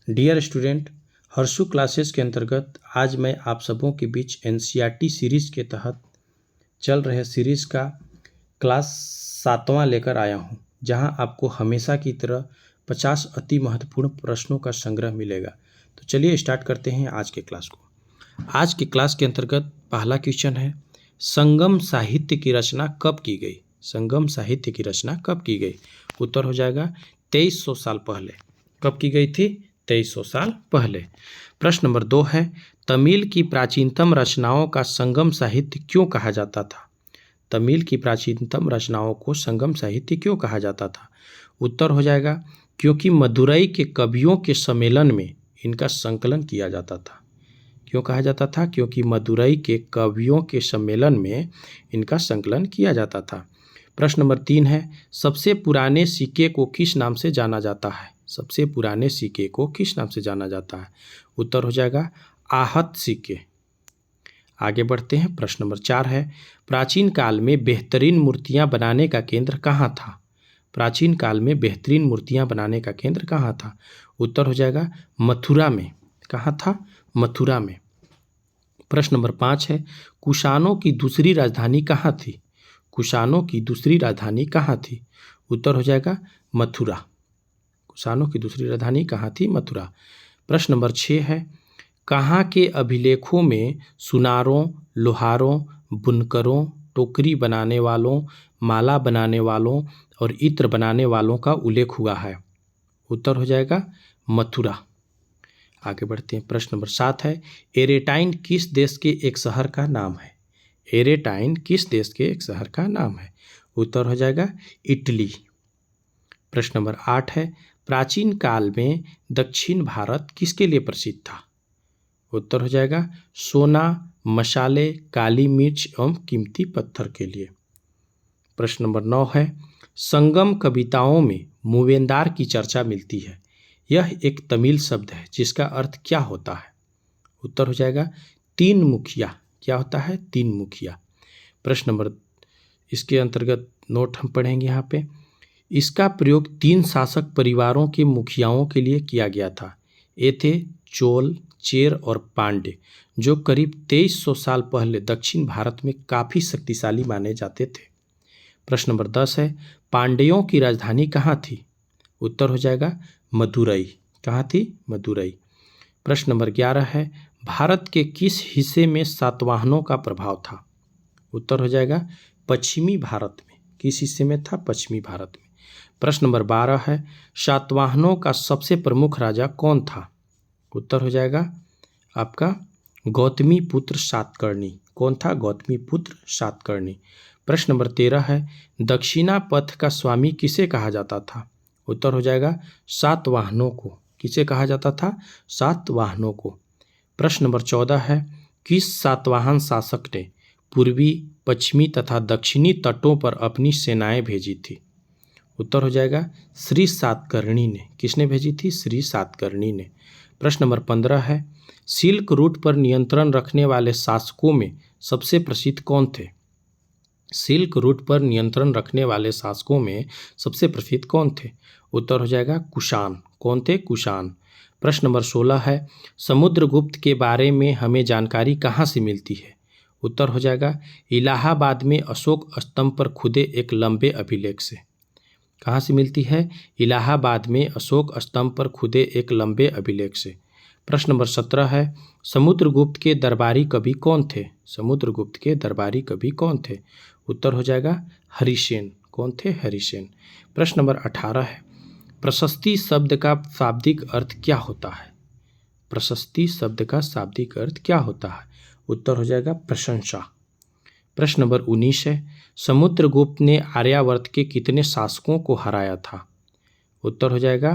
Dear student, Harshu classes के अंतर्गत आज मैं आप सबों के बीच एनसीईआरटी सीरीज़ के तहत चल रहे सीरीज़ का क्लास 7वां लेकर आया हूं, जहां आपको हमेशा की तरह 50 अति महत्वपूर्ण प्रश्नों का संग्रह मिलेगा। तो चलिए स्टार्ट करते हैं आज के क्लास को। आज के क्लास के अंतर्गत पहला क्वेश्चन है, संगम साहित्य की रचना कब की गई? संगम साहित्य की रचना कब की गई? उत्तर हो जाएगा 2300 साल पहले। कब की गई थी? 2300 साल पहले। प्रश्न नंबर 2 है, तमिल की प्राचीनतम रचनाओं का संगम साहित्य क्यों कहा जाता था? तमिल की प्राचीनतम रचनाओं को संगम साहित्य क्यों कहा जाता था? उत्तर हो जाएगा क्योंकि मदुरई के कवियों के सम्मेलन में इनका संकलन किया जाता था। क्यों कहा जाता था? क्योंकि मदुरई के कवियों के सम्मेलन में इनका संकलन किया जाता था। प्रश्न नंबर 3 है, सबसे पुराने सिक्के को किस नाम से जाना जाता है? सबसे पुराने सिक्के को किस नाम से जाना जाता है? उत्तर हो जाएगा आहत सिक्के। आगे बढ़ते हैं। प्रश्न नंबर 4 है, प्राचीन काल में बेहतरीन मूर्तियां बनाने का केंद्र कहाँ था? प्राचीन काल में बेहतरीन मूर्तियां बनाने का केंद्र कहाँ था? उत्तर हो जाएगा मथुरा में। कहाँ था? मथुरा में। प्रश्न नंबर 5 है, कुषाणों की दूसरी राजधानी कहाँ थी? कुषाणों की दूसरी राजधानी कहाँ थी? उत्तर हो जाएगा मथुरा। कुषाणों की दूसरी राजधानी कहाँ थी? मथुरा। प्रश्न नंबर 6 है, कहाँ के अभिलेखों में सुनारों, लोहारों, बुनकरों, टोकरी बनाने वालों, माला बनाने वालों और इत्र बनाने वालों का उल्लेख हुआ है? उत्तर हो जाएगा मथुरा। आगे बढ़ते हैं। प्रश्न नंबर 7 है, एरेटाइन किस देश के एक शहर का नाम है? एरेटाइन किस देश के एक शहर का नाम है? उत्तर हो जाएगा इटली। प्रश्न नंबर 8 है, प्राचीन काल में दक्षिण भारत किसके लिए प्रसिद्ध था? उत्तर हो जाएगा सोना, मसाले, काली मिर्च एवं कीमती पत्थर के लिए। प्रश्न नंबर 9 है, संगम कविताओं में मूवेंदार की चर्चा मिलती है। यह एक तमिल शब्द है जिसका अर्थ क्या होता है? उत्तर हो जाएगा तीन मुखिया। क्या होता है? तीन मुखिया। प्रश्न नंबर, इसके अंतर्गत नोट हम पढ़ेंगे यहाँ पे, इसका प्रयोग 3 शासक परिवारों के मुखियाओं के लिए किया गया था। ये थे चोल, चेर और पांडे, जो करीब 2300 साल पहले दक्षिण भारत में काफ़ी शक्तिशाली माने जाते थे। प्रश्न नंबर 10 है, पांड्यों की राजधानी कहाँ थी? उत्तर हो जाएगा मदुरई। कहाँ थी? मदुरई। प्रश्न नंबर 11 है, भारत के किस हिस्से में सातवाहनों का प्रभाव था? उत्तर हो जाएगा पश्चिमी भारत में। किस हिस्से में था? पश्चिमी भारत में। प्रश्न नंबर 12 है, सातवाहनों का सबसे प्रमुख राजा कौन था? उत्तर हो जाएगा आपका गौतमी पुत्र सातकर्णी। कौन था? गौतमी पुत्र सातकर्णी। प्रश्न नंबर 13 है, दक्षिणा पथ का स्वामी किसे कहा जाता था? उत्तर हो जाएगा सातवाहनों को। किसे कहा जाता था? सातवाहनों को। प्रश्न नंबर 14 है, किस सातवाहन शासक ने पूर्वी, पश्चिमी तथा दक्षिणी तटों पर अपनी सेनाएं भेजी थी? उत्तर हो जाएगा श्री सातकर्णी ने। किसने भेजी थी? श्री सातकर्णी ने। प्रश्न नंबर 15 है, सिल्क रूट पर नियंत्रण रखने वाले शासकों में सबसे प्रसिद्ध कौन थे? सिल्क रूट पर नियंत्रण रखने वाले शासकों में सबसे प्रसिद्ध कौन थे? उत्तर हो जाएगा कुषाण। कौन थे? कुषाण। प्रश्न नंबर 16 है, समुद्रगुप्त के बारे में हमें जानकारी कहाँ से मिलती है? उत्तर हो जाएगा इलाहाबाद में अशोक स्तंभ पर खुदे एक लंबे अभिलेख से। कहाँ से मिलती है? इलाहाबाद में अशोक स्तंभ पर खुदे एक लंबे अभिलेख से। प्रश्न नंबर 17 है, समुद्रगुप्त के दरबारी कवि कौन थे? समुद्रगुप्त के दरबारी कवि कौन थे? उत्तर हो जाएगा हरिसेन। कौन थे? हरिसेन। प्रश्न नंबर 18 है, प्रशस्ति शब्द का शाब्दिक अर्थ क्या होता है? प्रशस्ति शब्द का शाब्दिक अर्थ क्या होता है? उत्तर हो जाएगा प्रशंसा। प्रश्न नंबर 19 है, समुद्रगुप्त ने आर्यावर्त के कितने शासकों को हराया था? उत्तर हो जाएगा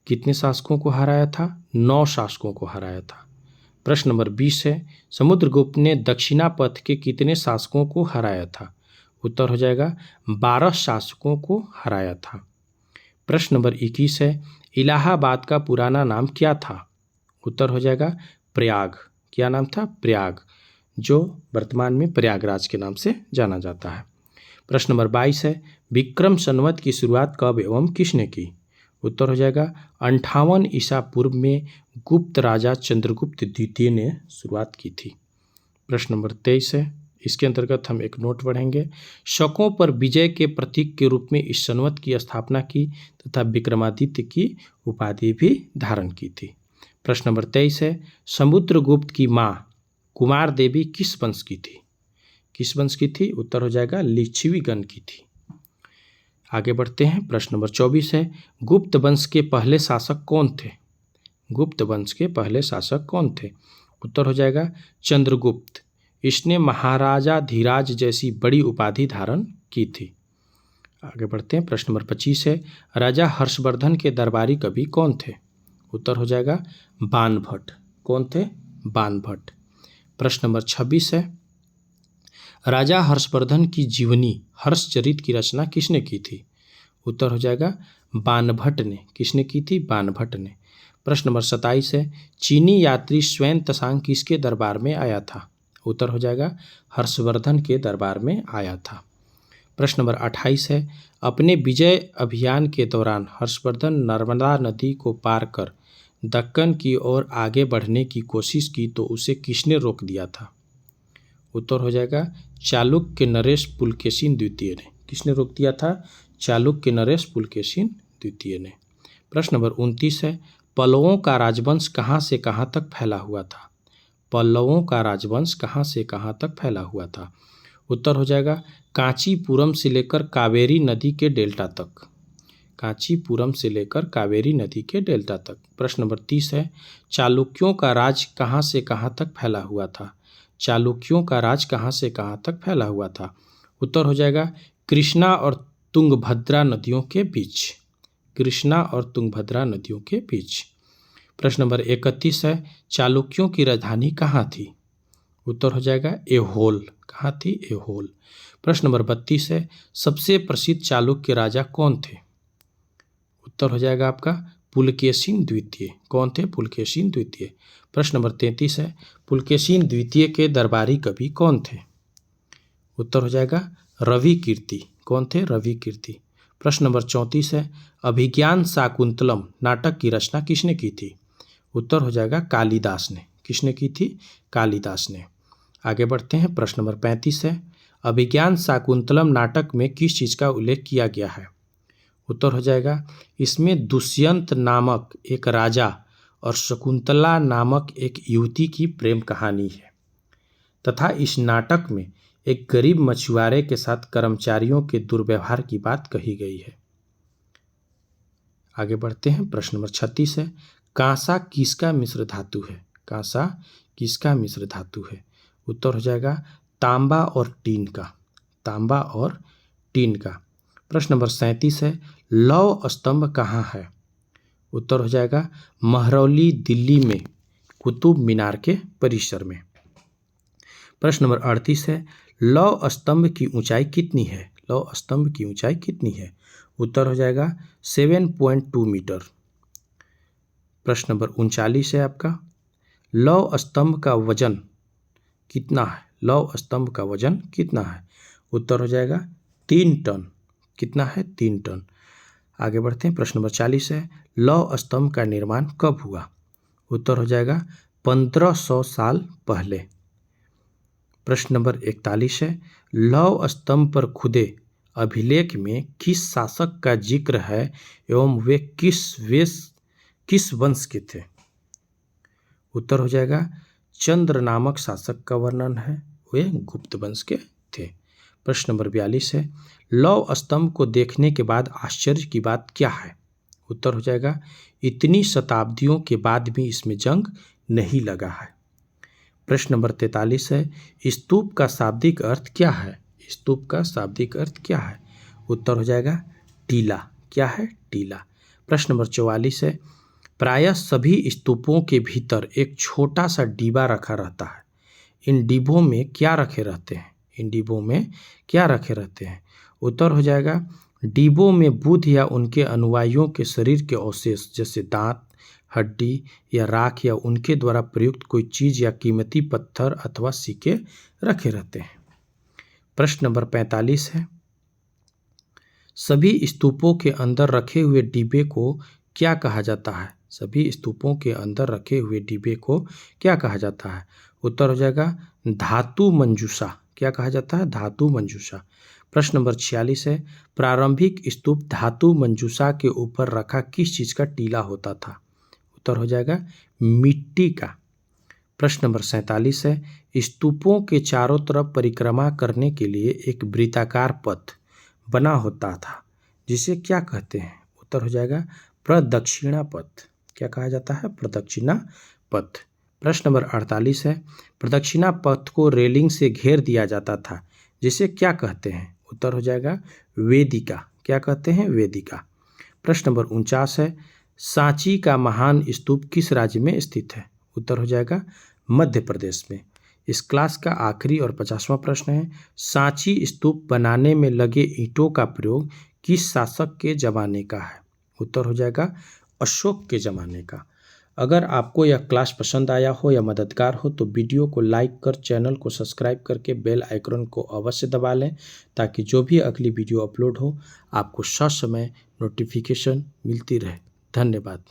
कितने शासकों को हराया था? 9 शासकों को हराया था। प्रश्न नंबर 20 है, समुद्रगुप्त ने दक्षिणा पथ के कितने शासकों को हराया था? उत्तर हो जाएगा 12 शासकों को हराया था। प्रश्न नंबर 21 है, इलाहाबाद का पुराना नाम क्या था? उत्तर हो जाएगा प्रयाग। क्या नाम था? प्रयाग, जो वर्तमान में प्रयागराज के नाम से जाना जाता है। प्रश्न नंबर 22 है, विक्रम संवत की शुरुआत कब एवं किसने की? उत्तर हो जाएगा 58 ईसा पूर्व में गुप्त राजा चंद्रगुप्त द्वितीय ने शुरुआत की थी। प्रश्न नंबर 23 है, इसके अंतर्गत हम एक नोट पढ़ेंगे। शकों पर विजय के प्रतीक के रूप में इस संवत की स्थापना की तथा विक्रमादित्य की उपाधि भी धारण की थी। प्रश्न नंबर 23 है, समुद्रगुप्त की मां कुमार देवी किस वंश की थी? किस वंश की थी? उत्तर हो जाएगा लिच्छवीगण की थी। आगे बढ़ते हैं। प्रश्न नंबर 24 है, गुप्त वंश के पहले शासक कौन थे? गुप्त वंश के पहले शासक कौन थे? उत्तर हो जाएगा चंद्रगुप्त। इसने महाराजा धीराज जैसी बड़ी उपाधि धारण की थी। आगे बढ़ते हैं। प्रश्न नंबर 25 है, राजा हर्षवर्धन के दरबारी कवि कौन थे? उत्तर हो जाएगा बाणभट्ट। कौन थे? बाणभट्ट। प्रश्न नंबर 26 है, राजा हर्षवर्धन की जीवनी हर्षचरित की रचना किसने की थी? उत्तर हो जाएगा बाणभट्ट ने। किसने की थी? बाणभट्ट ने। प्रश्न नंबर 27 है, चीनी यात्री स्वयं त्सांग किसके दरबार में आया था? उत्तर हो जाएगा हर्षवर्धन के दरबार में आया था। प्रश्न नंबर 28 है, अपने विजय अभियान के दौरान हर्षवर्धन नर्मदा नदी को पार कर दक्कन की ओर आगे बढ़ने की कोशिश की तो उसे किसने रोक दिया था? उत्तर हो जाएगा चालुक्य नरेश पुलकेशिन द्वितीय ने। किसने रोक दिया था? चालुक्य नरेश पुलकेशिन द्वितीय ने। प्रश्न नंबर 29 है, पल्लवों का राजवंश कहाँ से कहाँ तक फैला हुआ था? पल्लवों का राजवंश कहाँ से कहाँ तक फैला हुआ था? उत्तर हो जाएगा कांचीपुरम से लेकर कावेरी नदी के डेल्टा तक। कांचीपुरम से लेकर कावेरी नदी के डेल्टा तक। प्रश्न नंबर 30 है, चालुक्यों का राज कहाँ से कहाँ तक फैला हुआ था? चालुक्यों का राज कहाँ से कहाँ तक फैला हुआ था? उत्तर हो जाएगा कृष्णा और तुंगभद्रा नदियों के बीच। कृष्णा और तुंगभद्रा नदियों के बीच। प्रश्न नंबर 31 है, चालुक्यों की राजधानी कहाँ थी? उत्तर हो जाएगा ऐहोल। कहाँ थी? ऐहोल। प्रश्न नंबर 32 है, सबसे प्रसिद्ध चालुक्य राजा कौन थे? उत्तर हो जाएगा आपका पुलकेशिन द्वितीय। कौन थे? पुलकेशिन द्वितीय। प्रश्न नंबर 33 है, पुलकेशिन द्वितीय के दरबारी कवि कौन थे? उत्तर हो जाएगा रवि कीर्ति। कौन थे? रवि कीर्ति। प्रश्न नंबर 34 है, अभिज्ञान शाकुंतलम नाटक की रचना किसने की थी? उत्तर हो जाएगा कालिदास ने। किसने की थी? कालिदास ने। आगे बढ़ते हैं। प्रश्न नंबर 35 है, अभिज्ञान शाकुंतलम नाटक में किस चीज़ का उल्लेख किया गया है? उत्तर हो जाएगा इसमें दुष्यंत नामक एक राजा और शकुंतला नामक एक युवती की प्रेम कहानी है तथा इस नाटक में एक गरीब मछुआरे के साथ कर्मचारियों के दुर्व्यवहार की बात कही गई है। आगे बढ़ते हैं। प्रश्न नंबर 36 है, कांसा किसका मिश्र धातु है? कांसा किसका मिश्र धातु है? उत्तर हो जाएगा तांबा और टीन का। तांबा और टीन का। प्रश्न नंबर 37 है, लौह स्तंभ कहाँ है? उत्तर हो जाएगा महरौली दिल्ली में कुतुब मीनार के परिसर में। प्रश्न नंबर 38 है, लौह स्तंभ की ऊंचाई कितनी है? लौह स्तंभ की ऊंचाई कितनी है? उत्तर हो जाएगा 7.2 मीटर। प्रश्न नंबर 39 है आपका, लौह स्तंभ का वजन कितना है? लौह स्तंभ का वजन कितना है? उत्तर हो जाएगा 3 टन। कितना है? 3 टन। आगे बढ़ते हैं। प्रश्न नंबर 40 है, लौह स्तंभ का निर्माण कब हुआ? उत्तर हो जाएगा 1500 साल पहले। प्रश्न नंबर 41 है, लौह स्तंभ पर खुदे अभिलेख में किस शासक का जिक्र है एवं वे किस वंश के थे? उत्तर हो जाएगा चंद्र नामक शासक का वर्णन है, वे गुप्त वंश के थे। प्रश्न नंबर 42 है, लौह स्तंभ को देखने के बाद आश्चर्य की बात क्या है? उत्तर हो जाएगा इतनी शताब्दियों के बाद भी इसमें जंग नहीं लगा है। प्रश्न नंबर 43 है, स्तूप का शाब्दिक अर्थ क्या है? स्तूप का शाब्दिक अर्थ क्या है? उत्तर हो जाएगा टीला। क्या है? टीला। प्रश्न नंबर 44 है, प्रायः सभी स्तूपों के भीतर एक छोटा सा डिब्बा रखा रहता है। इन डिब्बों में क्या रखे रहते हैं? इन डिब्बों में क्या रखे रहते हैं? उत्तर हो जाएगा डिब्बों में बुद्ध या उनके अनुयायियों के शरीर के अवशेष जैसे दांत, हड्डी या राख या उनके द्वारा प्रयुक्त कोई चीज या कीमती पत्थर अथवा सिक्के रखे रहते हैं। प्रश्न नंबर 45 है, सभी स्तूपों के अंदर रखे हुए डिब्बे को क्या कहा जाता है? सभी स्तूपों के अंदर रखे हुए डिब्बे को क्या कहा जाता है? उत्तर हो जाएगा धातु मंजूषा। क्या कहा जाता है? धातु मंजूषा। प्रश्न नंबर 46 है, प्रारंभिक स्तूप धातु मंजूषा के ऊपर रखा किस चीज का टीला होता था? उत्तर हो जाएगा मिट्टी का। प्रश्न नंबर 47 है, स्तूपों के चारों तरफ परिक्रमा करने के लिए एक वृत्ताकार पथ बना होता था जिसे क्या कहते हैं? उत्तर हो जाएगा प्रदक्षिणा पथ। क्या कहा जाता है? प्रदक्षिणा पथ। प्रश्न नंबर 48 है, प्रदक्षिणा पथ को रेलिंग से घेर दिया जाता था जिसे क्या कहते हैं? उत्तर हो जाएगा वेदिका। क्या कहते हैं? वेदिका। प्रश्न नंबर 49 है, सांची का महान स्तूप किस राज्य में स्थित है? उत्तर हो जाएगा मध्य प्रदेश में। इस क्लास का आखिरी और 50वां प्रश्न है, सांची स्तूप बनाने में लगे ईंटों का प्रयोग किस शासक के जमाने का है? उत्तर हो जाएगा अशोक के जमाने का। अगर आपको यह क्लास पसंद आया हो या मददगार हो तो वीडियो को लाइक कर चैनल को सब्सक्राइब करके बेल आइकन को अवश्य दबा लें ताकि जो भी अगली वीडियो अपलोड हो आपको ससमय नोटिफिकेशन मिलती रहे। धन्यवाद।